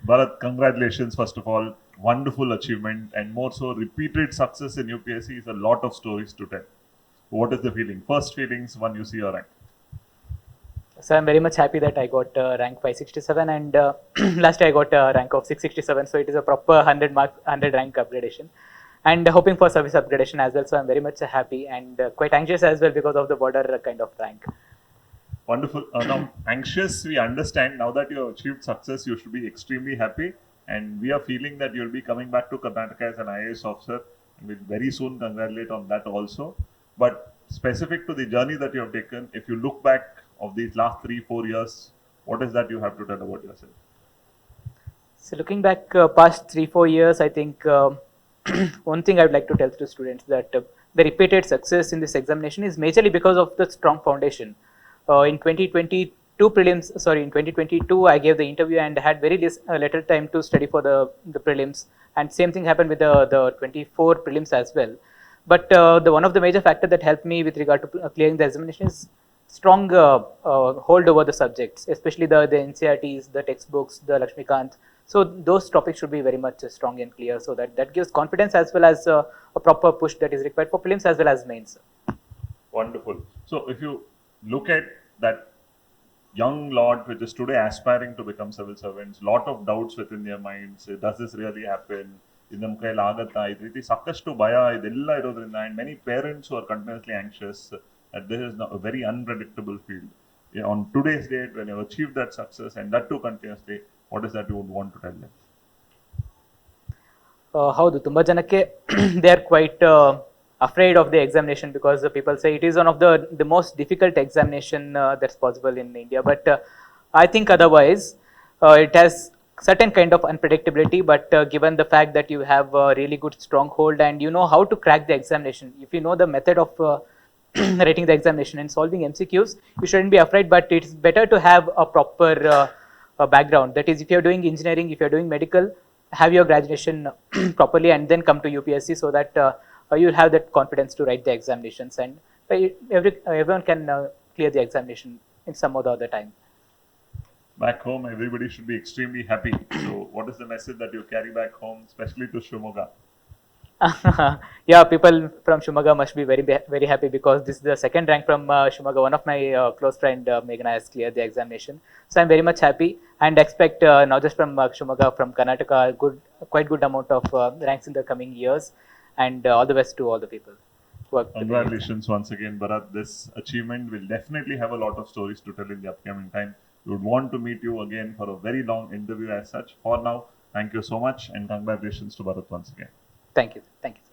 Bharath, congratulations first of all. Wonderful achievement and more so repeated success in UPSC is a lot of stories to tell. What is the feeling? First feelings when you see your rank. So I'm very much happy that I got rank 567 and last year I got rank of 667. So it is a proper 100 rank upgradation, and hoping for service upgradation as well. So I'm very much happy and quite anxious as well because of the border kind of rank. Wonderful. Now, anxious, we understand. Now that you have achieved success, you should be extremely happy. And we are feeling that you'll be coming back to Karnataka as an IAS officer. And we'll very soon congratulate on that also. But specific to the journey that you have taken, if you look back of these last 3-4 years, what is that you have to tell about yourself? So looking back past 3-4 years, I think one thing I would like to tell to students that the repeated success in this examination is majorly because of the strong foundation. In 2022 prelims, sorry, in 2022 I gave the interview and had very little time to study for the prelims, and same thing happened with the 24 prelims as well. But the one of the major factor that helped me with regard to clearing the examination is strong hold over the subjects, especially the NCRTs, the textbooks, the Lakshmikant. So those topics should be very much strong and clear, so that gives confidence as well as a proper push that is required for prelims as well as mains. Wonderful. So, if you look at that young lot which is today aspiring to become civil servants, lot of doubts within their minds. Does this really happen? ಇದು ನಮ್ಮ ಕೈಯಲ್ಲಿ ಆಗತ್ತಾ ಈ ರೀತಿ ಸಾಕಷ್ಟು ಭಯ ಇದೆಲ್ಲ ಇರೋದ್ರಿಂದ and many parents who are continuously anxious that this is a very unpredictable field. Yeah, on today's date, when you have achieved that success and that too continuously, what is that you would want to tell them? ಹೌದು, ತುಂಬ ಜನಕ್ಕೆ they are quite afraid of the examination because the people say it is one of the most difficult examination that's possible in India. But I think otherwise, it has certain kind of unpredictability. But given the fact that you have a really good stronghold and you know how to crack the examination, if you know the method of writing the examination and solving MCQs, you shouldn't be afraid. But it's better to have a proper background. That is, if you're doing engineering, if you're doing medical, have your graduation properly and then come to UPSC so that you'll have that confidence to write the examinations, and everyone can clear the examination in some or the other time. Back home, everybody should be extremely happy. So, what is the message that you carry back home, especially to Shimoga? Yeah, people from Shumaga must be very happy because this is the second rank from Shumaga. One of my close friend Meghna has cleared the examination, so I'm very much happy and expect not just from Shumaga, from Karnataka, quite good amount of ranks in the coming years, and all the best to all the people who are. Congratulations once again, Bharath. This achievement will definitely have a lot of stories to tell in the upcoming time. We would want to meet you again for a very long interview as such. For now, thank you so much and congratulations to Bharath once again. Thank you. Thank you.